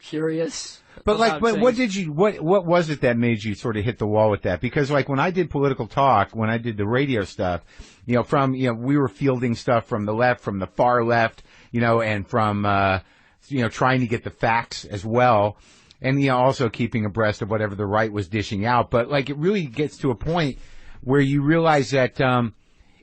curious. But things. what was it that made you sort of hit the wall with that? Because like when I did political talk, when I did the radio stuff, we were fielding stuff from the left, from the far left, and from, trying to get the facts as well. And, also keeping abreast of whatever the right was dishing out. But like it really gets to a point where you realize that,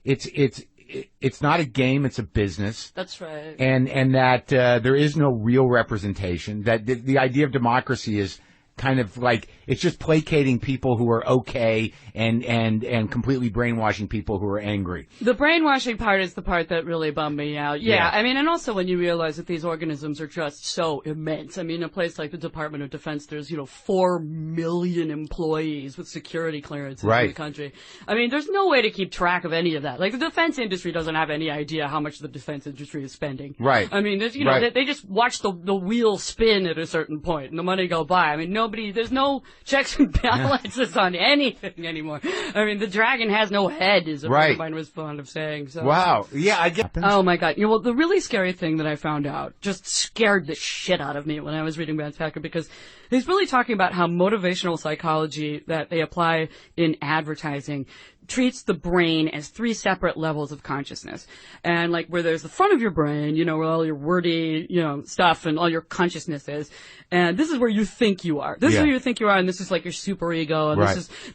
it's not a game, it's a business. That's right. And that there is no real representation. That the idea of democracy is kind of like it's just placating people who are okay and completely brainwashing people who are angry. The brainwashing part is the part that really bummed me out. Yeah. I mean, and also when you realize that these organisms are just so immense. I mean, a place like the Department of Defense, there's 4 million employees with security clearances in the country. I mean, there's no way to keep track of any of that. Like the defense industry doesn't have any idea how much the defense industry is spending. Right. I mean, there's, they just watch the wheel spin at a certain point and the money go by. I mean, there's no checks and balances on anything anymore. I mean, the dragon has no head, is what mine was fond of saying. So. Wow. Yeah, I get. Oh my God. Well, the really scary thing that I found out just scared the shit out of me when I was reading Vance Packer, because he's really talking about how motivational psychology that they apply in advertising treats the brain as 3 separate levels of consciousness. And like where there's the front of your brain, where all your wordy, stuff and all your consciousness is. And this is where you think you are. This is where you think you are, and this is like your superego. And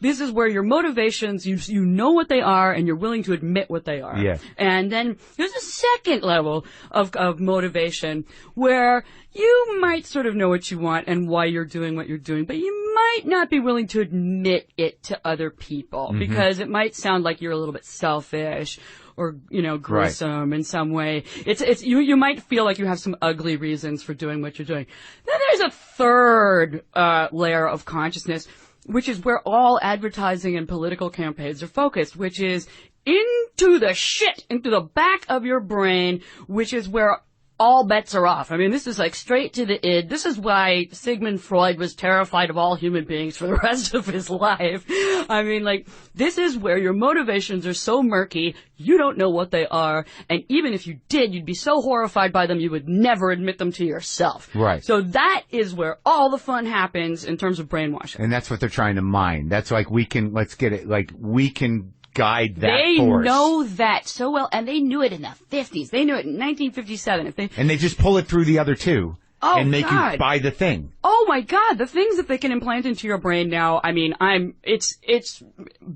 this is where your motivations, you know what they are, and you're willing to admit what they are. Yeah. And then there's a second level of motivation where you might sort of know what you want and why you're doing what you're doing, but you might not be willing to admit it to other people because it might sound like you're a little bit selfish or, gruesome in some way. You might feel like you have some ugly reasons for doing what you're doing. Then there's a third layer of consciousness, which is where all advertising and political campaigns are focused, which is into the shit, into the back of your brain, which is where all bets are off. I mean, this is like straight to the id. This is why Sigmund Freud was terrified of all human beings for the rest of his life. I mean, like, this is where your motivations are so murky, you don't know what they are, and even if you did, you'd be so horrified by them, you would never admit them to yourself. Right. So that is where all the fun happens in terms of brainwashing. And that's what they're trying to mine. That's like, we can guide that force. They know that so well, and they knew it in the 50s. They knew it in 1957. And they just pull it through the other two and make you buy the thing. Oh my God, the things that they can implant into your brain now, I mean, it's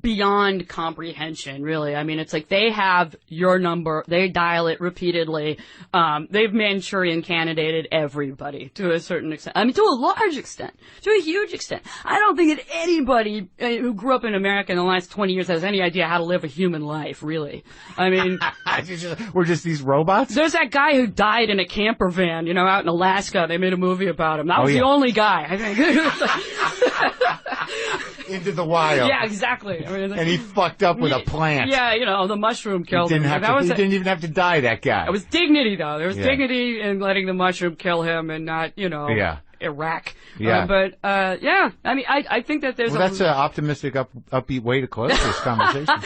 beyond comprehension, really. I mean, it's like they have your number, they dial it repeatedly. They've Manchurian candidated everybody to a certain extent. I mean, to a large extent, to a huge extent. I don't think that anybody who grew up in America in the last 20 years has any idea how to live a human life, really. I mean, we're just these robots? There's that guy who died in a camper van, out in Alaska. They made a movie about him. That was the only guy, I think. Into the wild. Yeah, exactly. I mean, and he fucked up with a plant. Yeah, the mushroom killed him. He didn't even have to die, that guy. It was dignity, though. There was dignity in letting the mushroom kill him and not, Iraq. Yeah. I mean, I think that there's that's an optimistic, upbeat way to close this conversation.